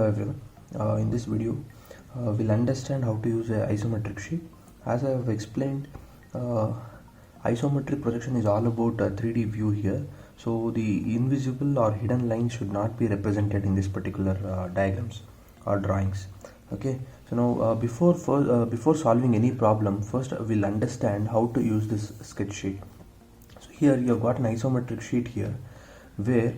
Hello everyone. In this video, we'll understand how to use an isometric sheet. As I have explained, isometric projection is all about a 3D view here. So the invisible or hidden lines should not be represented in this particular diagrams or drawings. Okay. So now before solving any problem, first we'll understand how to use this sketch sheet. So here you have got an isometric sheet here, where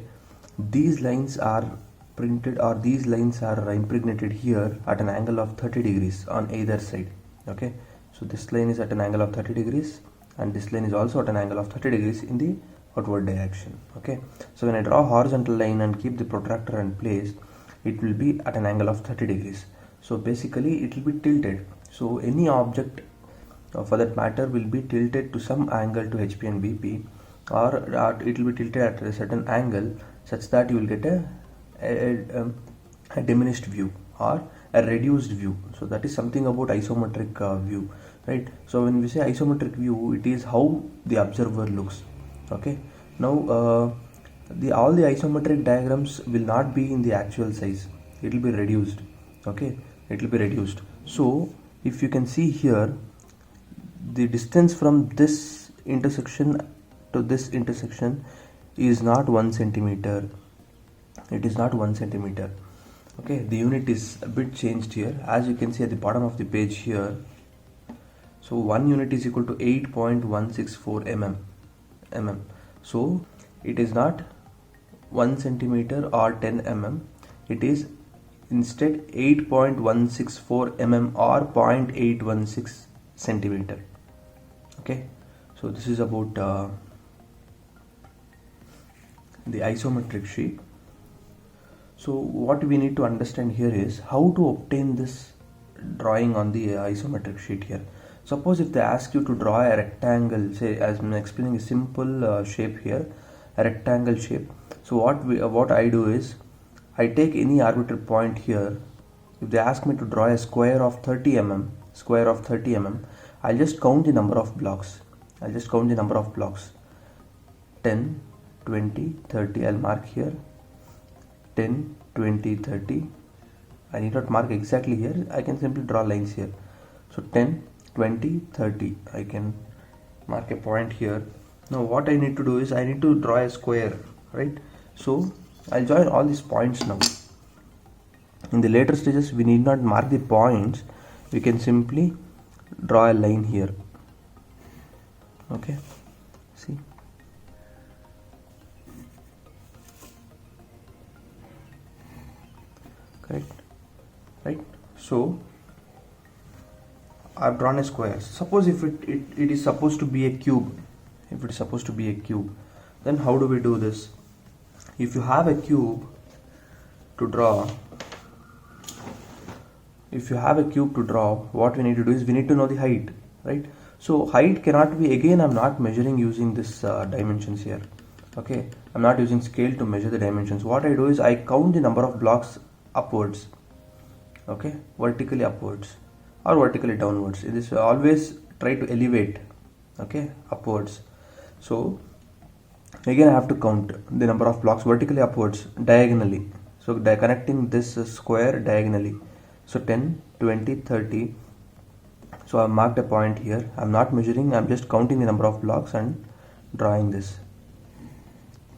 these lines are printed or these lines are impregnated here at an angle of 30 degrees on either side. Okay, so this line is at an angle of 30 degrees and this line is also at an angle of 30 degrees in the outward direction. Okay, so when I draw a horizontal line and keep the protractor in place, it will be at an angle of 30 degrees. So basically it will be tilted. So any object for that matter will be tilted to some angle to HP and BP, or it will be tilted at a certain angle such that you will get a diminished view or a reduced view. So that is something about isometric view, right? So when we say isometric view, it is how the observer looks. Okay, now all the isometric diagrams will not be in the actual size, it will be reduced. Okay, it will be reduced. So if you can see here, the distance from this intersection to this intersection is not 1 centimeter. It is not 1 centimeter. Okay, the unit is a bit changed here, as you can see at the bottom of the page here. So 1 unit is equal to 8.164 mm. So it is not 1 centimeter or 10 mm. It is instead 8.164 mm or 0.816 centimeter. Okay, so this is about the isometric sheet. So what we need to understand here is how to obtain this drawing on the isometric sheet here. Suppose if they ask you to draw a rectangle, say as I'm explaining a simple shape here, a rectangle shape. So what I do is I take any arbitrary point here. If they ask me to draw a square of 30 mm, I'll just count the number of blocks. 10, 20, 30. I'll mark here 10, 20, 30. I need not mark exactly here. I can simply draw lines here. So 10, 20, 30. I can mark a point here. Now what I need to do is I need to draw a square, right? So I'll join all these points now. In the later stages, we need not mark the points. We can simply draw a line here. Okay, see. Correct, right? So I've drawn a square. Suppose if it is supposed to be a cube, then how do we do this? If you have a cube to draw, what we need to do is we need to know the height, right? So height cannot be, again I'm not measuring using this dimensions here. Okay, I'm not using scale to measure the dimensions. What I do is I count the number of blocks upwards. Okay, vertically upwards or vertically downwards. It is always try to elevate, okay, upwards. So again I have to count the number of blocks vertically upwards, diagonally. So connecting this square diagonally. So 10, 20, 30. So I marked a point here. I'm not measuring, I'm just counting the number of blocks and drawing this,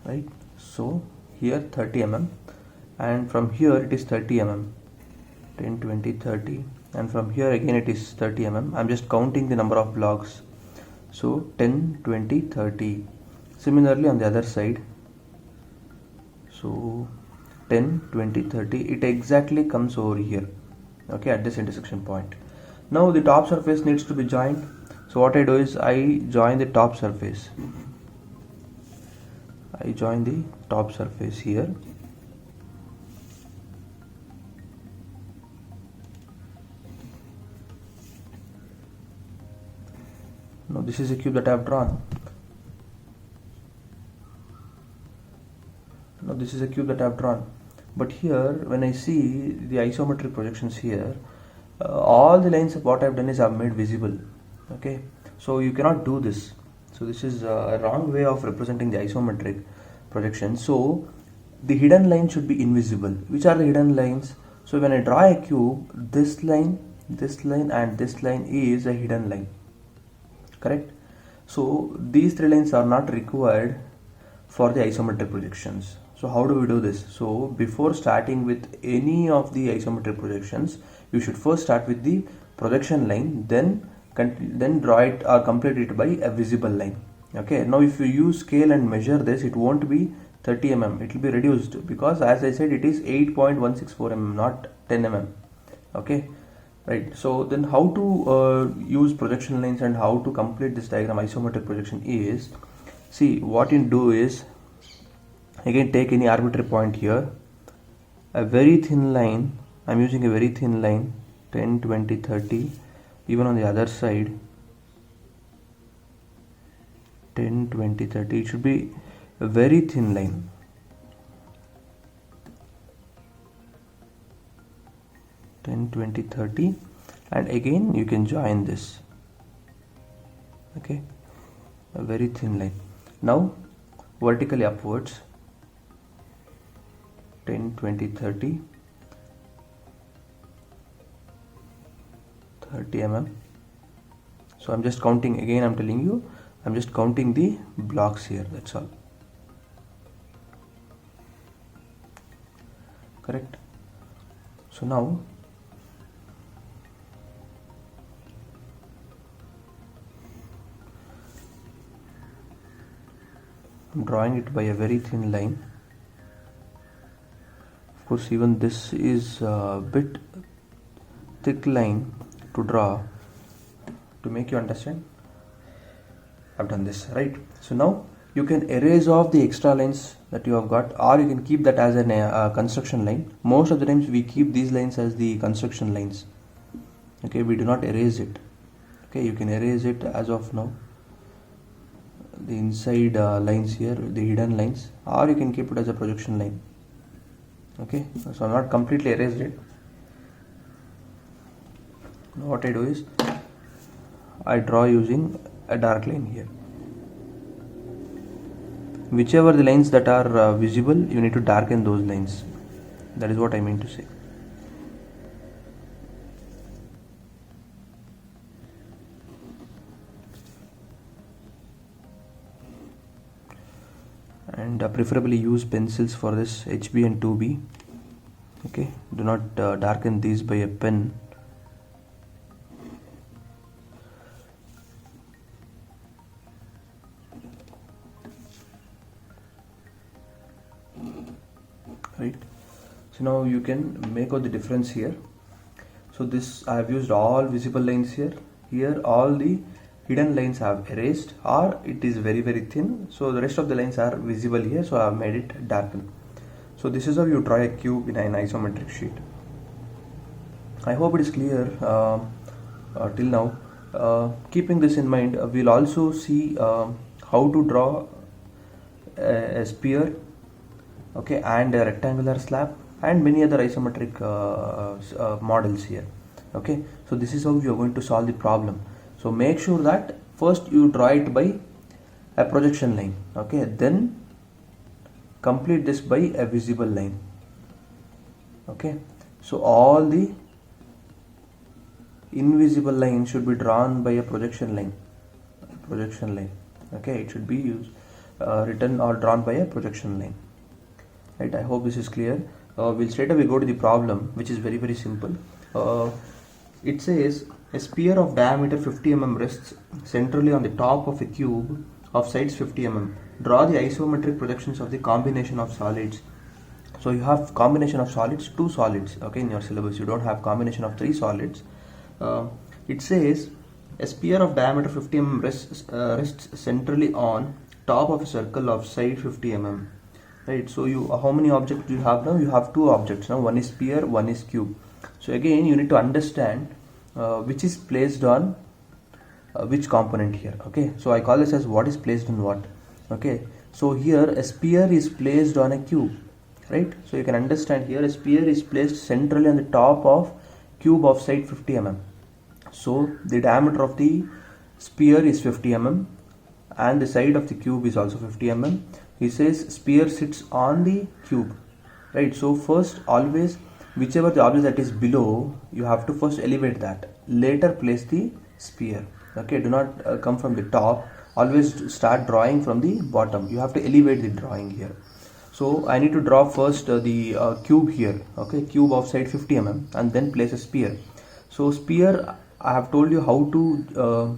right? So here 30 mm, and from here it is 30 mm, 10, 20, 30, and from here again it is 30 mm. I'm just counting the number of blocks. So 10, 20, 30. Similarly on the other side. So 10, 20, 30. It exactly comes over here. Okay, at this intersection point. Now the top surface needs to be joined. So what I do is I join the top surface. Here. Now this is a cube that I have drawn. But here when I see the isometric projections here, all the lines of what I've done is I've made visible. Okay, so you cannot do this. So this is a wrong way of representing the isometric projection. So the hidden line should be invisible. Which are the hidden lines? So when I draw a cube, this line and this line is a hidden line, correct? So these three lines are not required for the isometric projections. So how do we do this? So before starting with any of the isometric projections, you should first start with the projection line, then draw it or complete it by a visible line. Okay, now if you use scale and measure this, it won't be 30 mm, it will be reduced, because as I said, it is 8.164 mm, not 10 mm. Okay, right? So then how to use projection lines and how to complete this diagram isometric projection is, see, what you do is, again take any arbitrary point here, a very thin line, I'm using a very thin line, 10, 20, 30, even on the other side 10, 20, 30, it should be a very thin line. Ten, 20, 30, and again you can join this. Okay, a very thin line. Now vertically upwards, 10, 20, 30, 30 mm. So I'm just counting, again I'm telling you, I'm just counting the blocks here, that's all. Correct? So now I'm drawing it by a very thin line. Of course, even this is a bit thick line to draw to make you understand. I've done this, right? So now you can erase off the extra lines that you have got, or you can keep that as a construction line. Most of the times we keep these lines as the construction lines. Okay, we do not erase it. Okay, you can erase it as of now, the inside lines here, the hidden lines, or you can keep it as a projection line. Okay, so I'm not completely erased it. Now what I do is I draw using a dark line here. Whichever the lines that are visible, you need to darken those lines. That is what I mean to say. And preferably use pencils for this, HB and 2B. Okay, do not darken these by a pen. Right, so now you can make out the difference here. So this, I have used all visible lines here. Here all the hidden lines I have erased, or it is very thin, so the rest of the lines are visible here, so I have made it darken. So this is how you draw a cube in an isometric sheet. I hope it is clear till now. Keeping this in mind, we'll also see how to draw a sphere, okay, and a rectangular slab, and many other isometric models here. Okay, so this is how you are going to solve the problem. So make sure that first you draw it by a projection line, okay, then complete this by a visible line. Okay, so all the invisible lines should be drawn by a projection line. Okay, it should be used written or drawn by a projection line. Right, I hope this is clear. We'll straight away go to the problem, which is very simple. It says a sphere of diameter 50 mm rests centrally on the top of a cube of sides 50 mm. Draw the isometric projections of the combination of solids. So you have combination of solids, 2 solids, okay, in your syllabus. You don't have combination of 3 solids. It says a sphere of diameter 50 mm rests centrally on top of a circle of side 50 mm. Right, so you, how many objects do you have now? You have 2 objects now. One is sphere, one is cube. So again, you need to understand which is placed on which component here. Okay, so I call this as what is placed on what. Okay, so here a sphere is placed on a cube, right? So you can understand here a sphere is placed centrally on the top of cube of side 50 mm. So the diameter of the sphere is 50 mm and the side of the cube is also 50 mm. He says sphere sits on the cube, right? So first always whichever the object that is below, you have to first elevate that, later place the sphere. Okay, do not come from the top, always start drawing from the bottom. You have to elevate the drawing here. So I need to draw first the cube here. Okay, cube of side 50 mm, and then place a sphere. So sphere, I have told you how to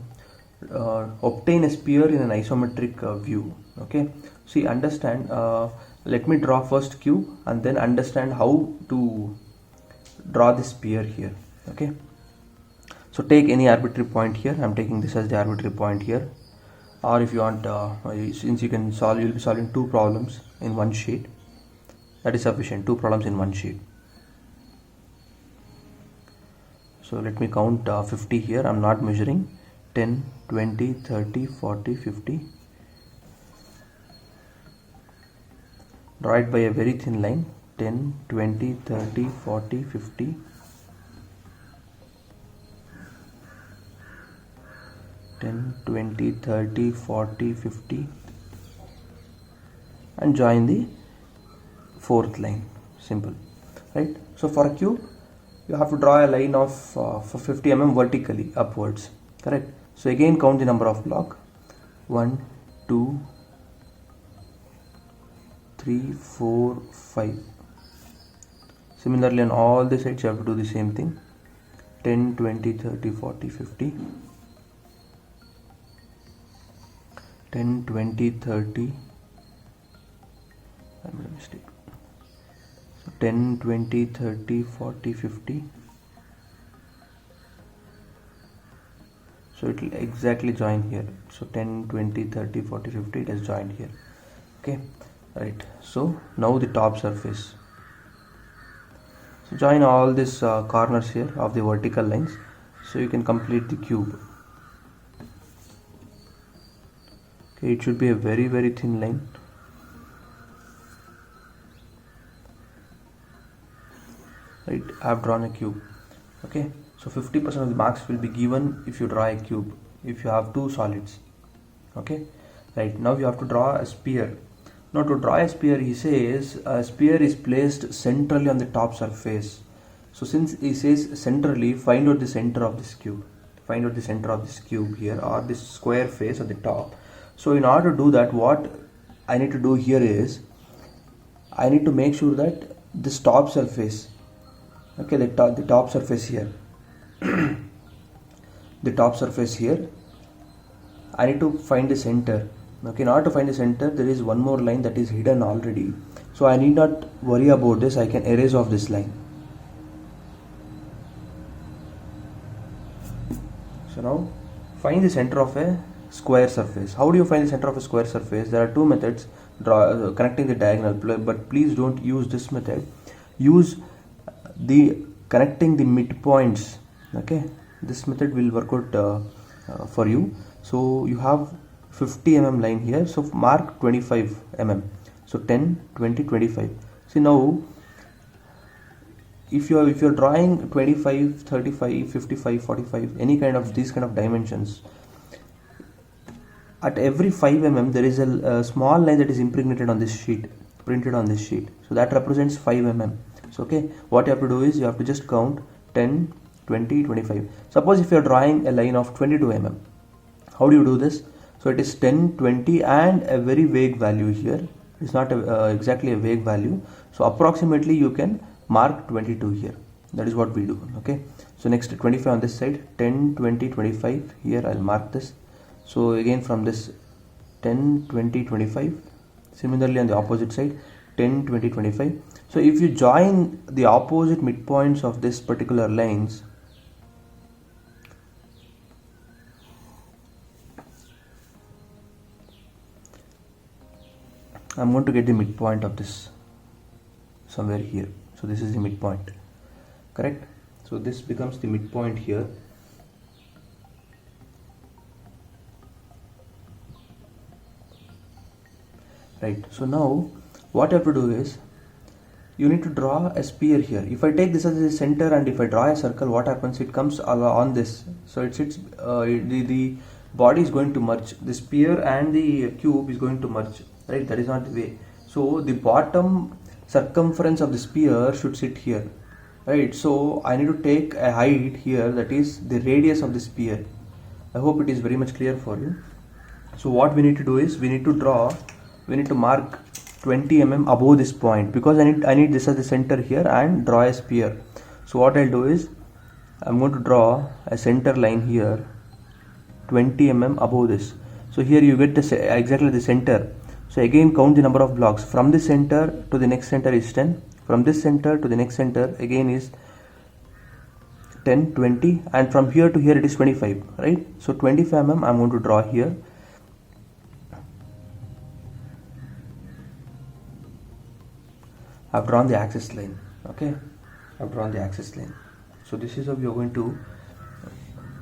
obtain a sphere in an isometric view. Okay, see, understand, let me draw first cube and then understand how to draw the sphere here. Okay, so take any arbitrary point here. I'm taking this as the arbitrary point here, or if you want, since you can solve, you'll be solving two problems in one sheet. That is sufficient, two problems in one sheet. So let me count 50 here. I'm not measuring. 10, 20, 30, 40, 50. Draw it by a very thin line. 10, 20, 30, 40, 50. 10, 20, 30, 40, 50. And join the fourth line. Simple. Right? So for a cube, you have to draw a line of for 50 mm vertically upwards. Correct? So again count the number of block. 1, 2, 3, 4, 5. Similarly on all the sides you have to do the same thing. 10, 20, 30, 40, 50. 10, 20, 30. I made a mistake. So 10, 20, 30, 40, 50. So it will exactly join here. So 10, 20, 30, 40, 50, it has joined here. Okay, right. So now the top surface. So join all these corners here of the vertical lines, so you can complete the cube. Okay, it should be a very thin line. Right, I have drawn a cube. Okay, so 50% of the marks will be given if you draw a cube, if you have two solids. Okay, right, now you have to draw a sphere. Now to draw a sphere, he says a sphere is placed centrally on the top surface. So since he says centrally, find out the center of this cube. Find out the center of this cube here, or this square face at the top. So in order to do that, what I need to do here is, I need to make sure that this top surface, okay, the top surface here, the top surface here, I need to find the center. Okay, in order to find the center, there is one more line that is hidden already. So I need not worry about this. I can erase off this line. So now find the center of a square surface. How do you find the center of a square surface? There are two methods. Connecting the diagonal, but please don't use this method. Use the connecting the midpoints. Okay, this method will work out for you. So you have 50 mm line here, so mark 25 mm. So 10, 20, 25. See now, if you're drawing 25, 35, 55, 45, any kind of these kind of dimensions, at every 5 mm there is a small line that is impregnated on this sheet, printed on this sheet. So that represents 5 mm. So okay, what you have to do is you have to just count 10, 20, 25. Suppose if you are drawing a line of 22 mm, how do you do this? So it is 10, 20 and a very vague value here. It's not exactly a vague value. So approximately you can mark 22 here. That is what we do. Okay. So next 25 on this side, 10, 20, 25. Here I'll mark this. So again from this 10, 20, 25. Similarly on the opposite side, 10, 20, 25. So if you join the opposite midpoints of this particular lines, I'm going to get the midpoint of this somewhere here. So this is the midpoint, correct? So this becomes the midpoint here. Right, so now what you have to do is, you need to draw a sphere here. If I take this as the center and if I draw a circle, what happens? It comes on this. So it sits, the body is going to merge. The sphere and the cube is going to merge. Right, that is not the way. So the bottom circumference of the sphere should sit here. right? So I need to take a height here, that is the radius of the sphere. I hope it is very much clear for you. So what we need to do is we need to mark 20 mm above this point, because I need this as the center here and draw a sphere. So what I'll do is I'm going to draw a center line here 20 mm above this. So here you get exactly the center. So again count the number of blocks. From this center to the next center is 10. From this center to the next center again is 10, 20, and from here to here it is 25, right? So 25 mm I'm going to draw here. I've drawn the axis line. Okay, I've drawn the axis line. So this is how we are going to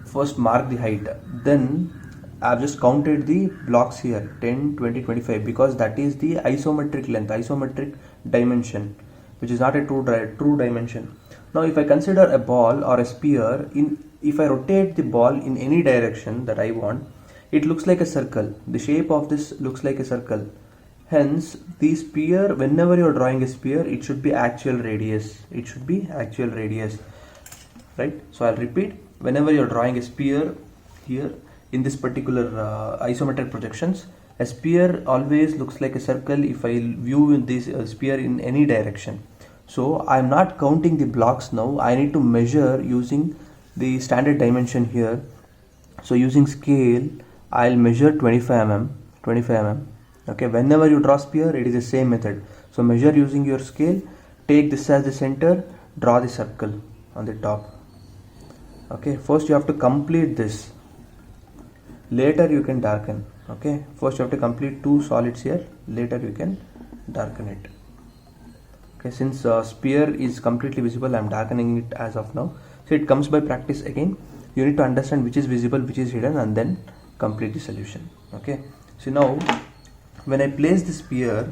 first mark the height. Then I've just counted the blocks here 10, 20, 25, because that is the isometric length, isometric dimension, which is not a true dimension. Now if I consider a ball or a sphere, if I rotate the ball in any direction that I want, it looks like a circle. The shape of this looks like a circle. Hence the sphere, whenever you are drawing a sphere, it should be actual radius. It should be actual radius, right? So I'll repeat, whenever you're drawing a sphere here in this particular isometric projections, a sphere always looks like a circle if I view this sphere in any direction. So I'm not counting the blocks now. I need to measure using the standard dimension here. So using scale I'll measure 25 mm. Okay, whenever you draw sphere, it is the same method. So measure using your scale, take this as the center, draw the circle on the top. Okay, first you have to complete this, later you can darken. Okay, first you have to complete two solids here, later you can darken it. Okay, since sphere is completely visible, I am darkening it as of now. So it comes by practice again. You need to understand which is visible, which is hidden, and then complete the solution. Okay, so now when I place the sphere,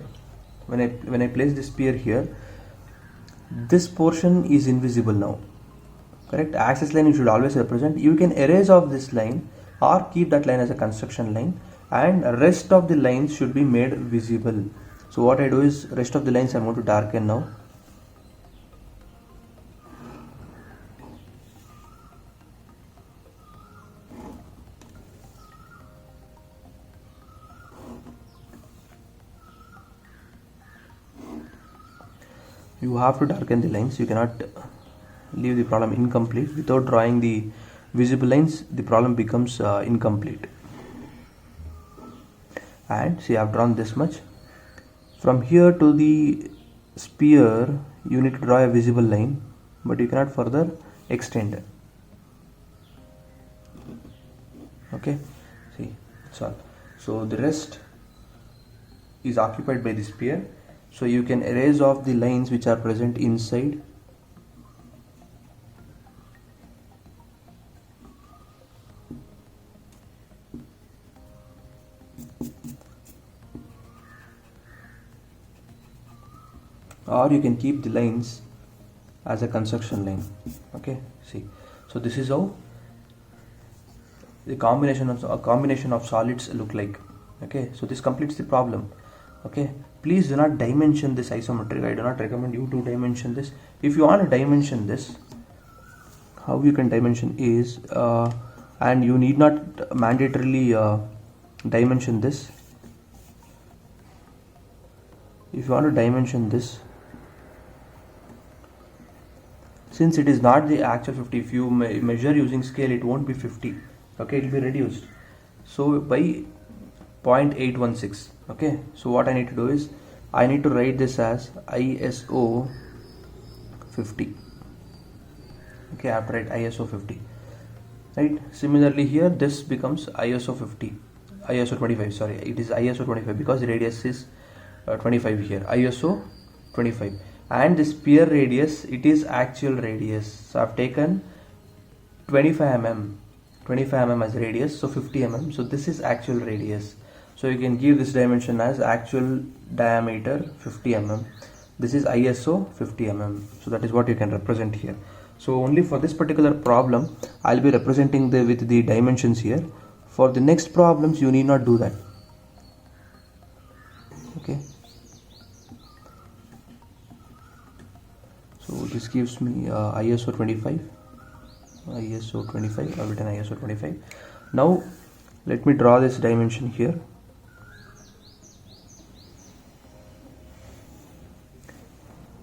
when I place the sphere here, this portion is invisible now. Correct? Axis line you should always represent. You can erase off this line or keep that line as a construction line, and rest of the lines should be made visible. So what I do is, rest of the lines I'm going to darken now. You have to darken the lines. You cannot leave the problem incomplete. Without drawing the visible lines, the problem becomes incomplete. And see, I've drawn this much. From here to the sphere, you need to draw a visible line, but you cannot further extend. Okay, see, that's all. So the rest is occupied by the sphere. So you can erase off the lines which are present inside. Or you can keep the lines as a construction line. Okay, see, so this is how the combination of solids look like. Okay, so this completes the problem. Okay, please do not dimension this isometric. I do not recommend you to dimension this. If you want to dimension this, how you can dimension is, and you need not mandatorily dimension this. If you want to dimension this, since it is not the actual 50, if you measure using scale, it won't be 50. Okay, it will be reduced. So by 0.816. Okay, so what I need to do is, I need to write this as ISO 50. Okay, I have to write ISO 50. Right, similarly here this becomes ISO 50, ISO 25, sorry, it is ISO 25 because the radius is 25 here, ISO 25, and the sphere radius, it is actual radius. So I've taken 25 mm as radius, so 50 mm, so this is actual radius. So you can give this dimension as actual diameter 50 mm. This is ISO 50 mm. So that is what you can represent here. So only for this particular problem I'll be representing with the dimensions here. For the next problems you need not do that. Okay. So this gives me ISO 25. ISO 25. I've written ISO 25. Now let me draw this dimension here.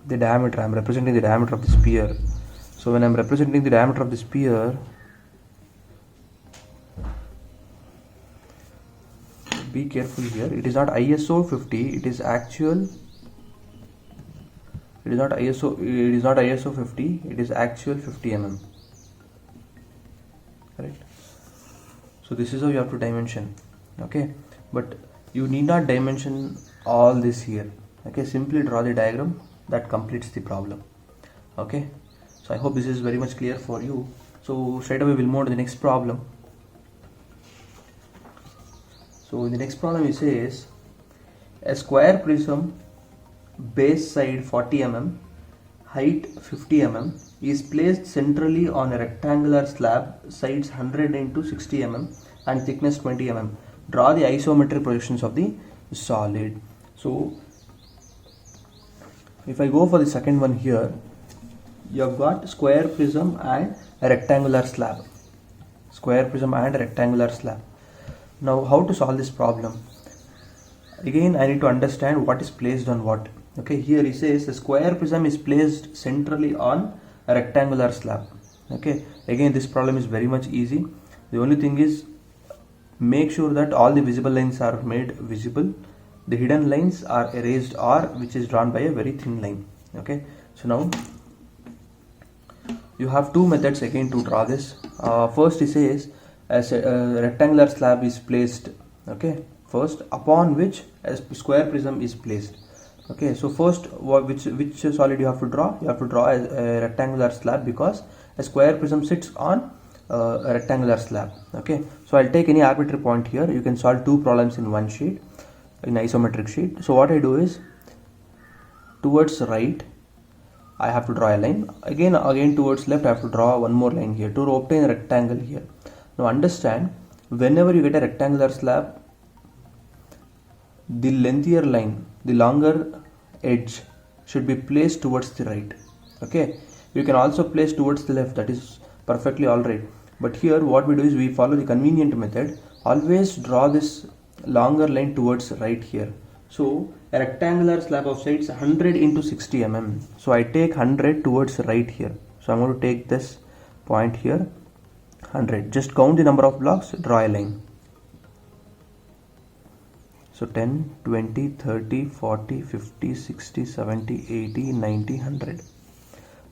The diameter, I'm representing the diameter of the sphere. So when I'm representing the diameter of the sphere, be careful here, it is not ISO 50, it is actual, it is not ISO 50, it is actual 50 mm. Right? So this is how you have to dimension. Okay, but you need not dimension all this here. Okay, simply draw the diagram that completes the problem. Okay, so I hope this is very much clear for you. So straight away we'll move on to the next problem. So in the next problem it says a square prism, base side 40 mm, height 50 mm is placed centrally on a rectangular slab, sides 100 into 60 mm and thickness 20 mm. Draw the isometric projections of the solid. So if I go for the second one here, you have got square prism and a rectangular slab. Square prism and a rectangular slab. Now how to solve this problem? Again I need to understand what is placed on what. Okay, here he says the square prism is placed centrally on a rectangular slab. Okay, again this problem is very much easy. The only thing is make sure that all the visible lines are made visible, the hidden lines are erased or which is drawn by a very thin line. Okay, so now you have two methods again to draw this. First he says as a rectangular slab is placed, okay, first upon which a square prism is placed. Okay, so first which solid you have to draw? You have to draw a rectangular slab because a square prism sits on a rectangular slab. Okay, so I'll take any arbitrary point here. You can solve two problems in one sheet, in isometric sheet. So what I do is towards right I have to draw a line, again towards left I have to draw one more line here to obtain a rectangle here. Now understand, whenever you get a rectangular slab, the lengthier line, the longer edge should be placed towards the right. Okay, you can also place towards the left, that is perfectly alright, but here what we do is we follow the convenient method. Always draw this longer line towards right here. So a rectangular slab of sides 100 into 60 mm. So I take 100 towards right here. So I'm going to take this point here, 100. Just count the number of blocks, draw a line. So 10, 20, 30, 40, 50, 60, 70, 80, 90, 100.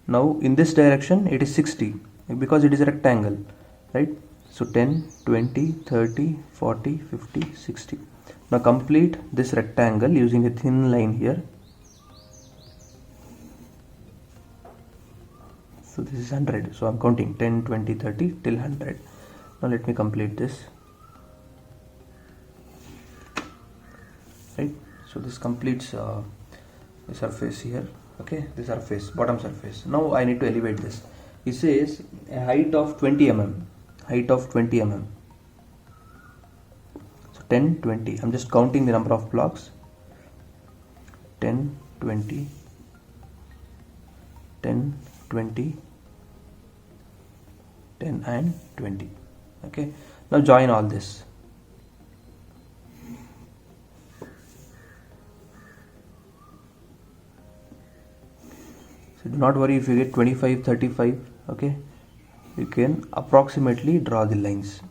Now in this direction it is 60 because it is a rectangle, right? So 10, 20, 30, 40, 50, 60. Now complete this rectangle using a thin line here. So this is 100. So I'm counting 10, 20, 30 till 100. Now let me complete this. Right. So this completes the surface here. Okay, the surface, bottom surface. Now I need to elevate this. It says a height of 20 mm. Height of 20 mm. 10, 20. I'm just counting the number of blocks. 10, 20, 10, 20, 10 and 20. Okay. Now join all this. So do not worry if you get 25, 35. Okay. You can approximately draw the lines.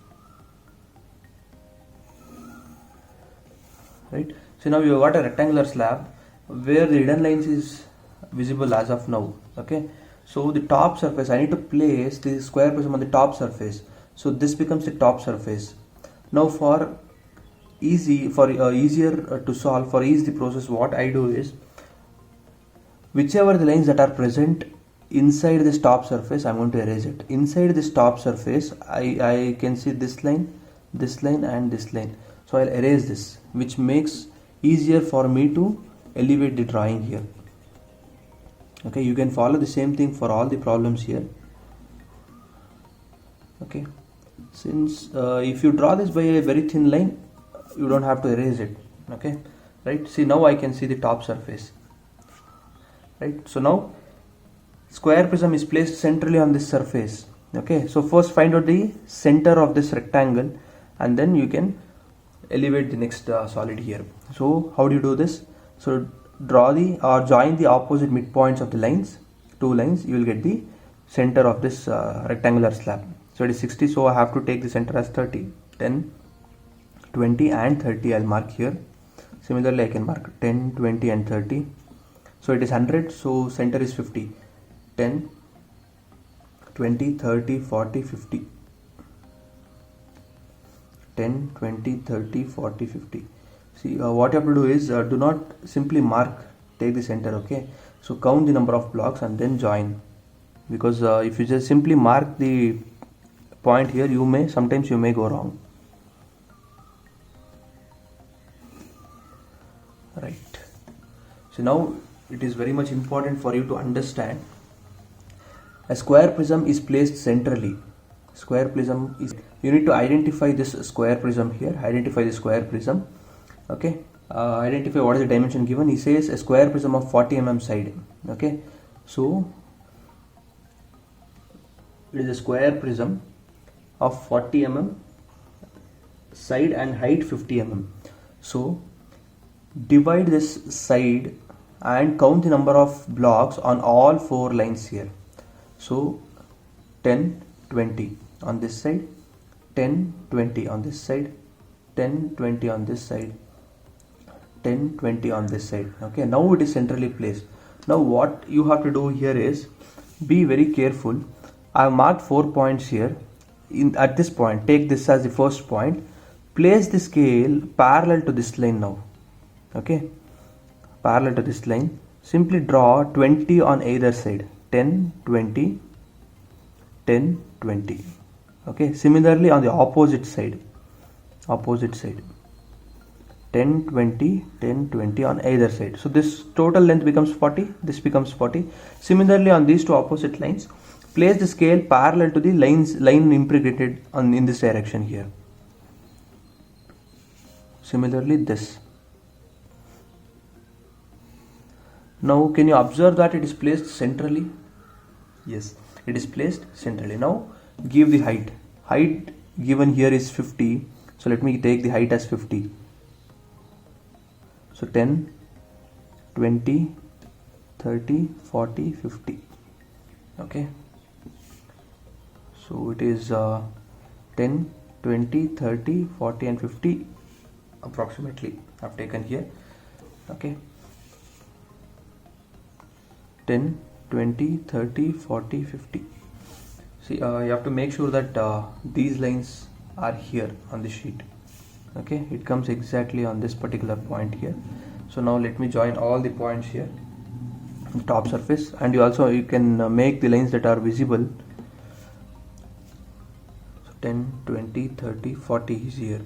Right, so now you have got a rectangular slab where the hidden lines is visible as of now. Okay, so the top surface, I need to place the square prism on the top surface, so this becomes the top surface. Now for easier to solve, for ease the process, what I do is whichever the lines that are present inside this top surface, I'm going to erase it. Inside this top surface I can see this line and this line. So I'll erase this, which makes easier for me to elevate the drawing here. Okay, you can follow the same thing for all the problems here. Okay, since if you draw this by a very thin line, you don't have to erase it. Okay, right, see now I can see the top surface. Right, so now square prism is placed centrally on this surface. Okay, so first find out the center of this rectangle and then you can elevate the next solid here. So how do you do this? So draw the or join the opposite midpoints of the lines, two lines, you will get the center of this rectangular slab. So it is 60, so I have to take the center as 30. 10, 20 and 30 I'll mark here. Similarly I can mark 10, 20 and 30. So it is 100, so center is 50. 10, 20, 30, 40, 50. 10, 20, 30, 40, 50. See, what you have to do is do not simply mark, take the center, okay? So count the number of blocks and then join, because if you just simply mark the point here, sometimes you may go wrong. Right. So now it is very much important for you to understand a square prism is placed centrally. Square prism is, you need to identify this square prism here, identify the square prism. Okay, identify what is the dimension given. He says a square prism of 40 mm side. Okay, so it is a square prism of 40 mm side and height 50 mm. So divide this side and count the number of blocks on all four lines here. So 10, 20 on this side, 10, 20 on this side, 10, 20 on this side, 10, 20 on this side. Okay, now it is centrally placed. Now what you have to do here is be very careful. I have marked 4 points here. At this point, take this as the first point. Place the scale parallel to this line now. Okay, parallel to this line. Simply draw 20 on either side. 10, 20, 10, 20. Okay, similarly on the opposite side. 10, 20, 10, 20 on either side. So this total length becomes 40, this becomes 40. Similarly on these two opposite lines, place the scale parallel to the line impregnated in this direction here. Similarly this. Now can you observe that it is placed centrally? Yes, it is placed centrally. Now give the height. Height given here is 50. So let me take the height as 50. So 10, 20, 30, 40, 50. Okay. So it is 10, 20, 30, 40 and 50 approximately I've taken here. Okay. 10, 20, 30, 40, 50. See, you have to make sure that these lines are here on the sheet. Okay, it comes exactly on this particular point here. So now let me join all the points here on the top surface, and you can make the lines that are visible. So 10, 20, 30, 40 is here.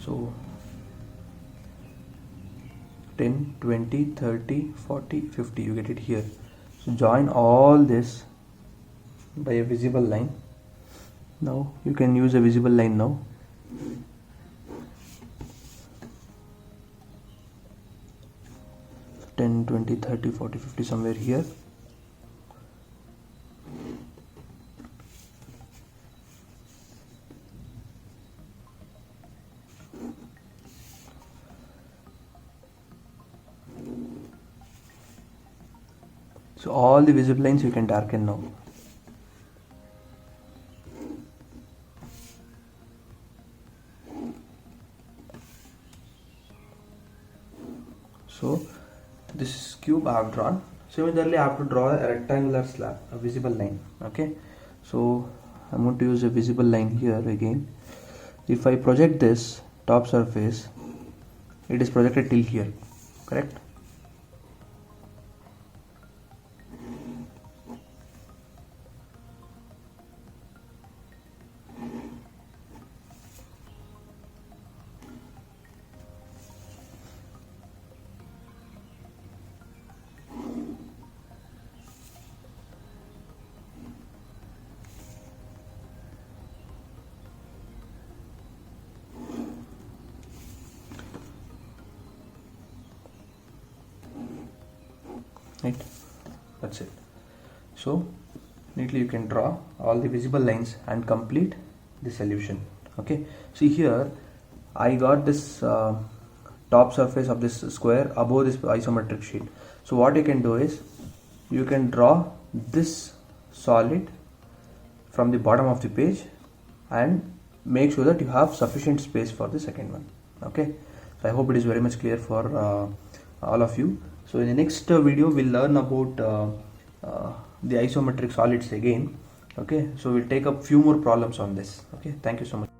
So 10, 20, 30, 40, 50, you get it here. So join all this by a visible line. Now you can use a visible line now. So 10, 20, 30, 40, 50 somewhere here. So all the visible lines you can darken now. So this cube I have drawn. Similarly, I have to draw a rectangular slab, a visible line. Okay. So I'm going to use a visible line here again. If I project this top surface, it is projected till here. Correct? right? That's it. So neatly you can draw all the visible lines and complete the solution. Okay, see here I got this top surface of this square above this isometric sheet. So what you can do is you can draw this solid from the bottom of the page and make sure that you have sufficient space for the second one. Okay, so I hope it is very much clear for all of you. So in the next video we'll learn about the isometric solids again. Okay, so we'll take up few more problems on this. Okay, thank you so much.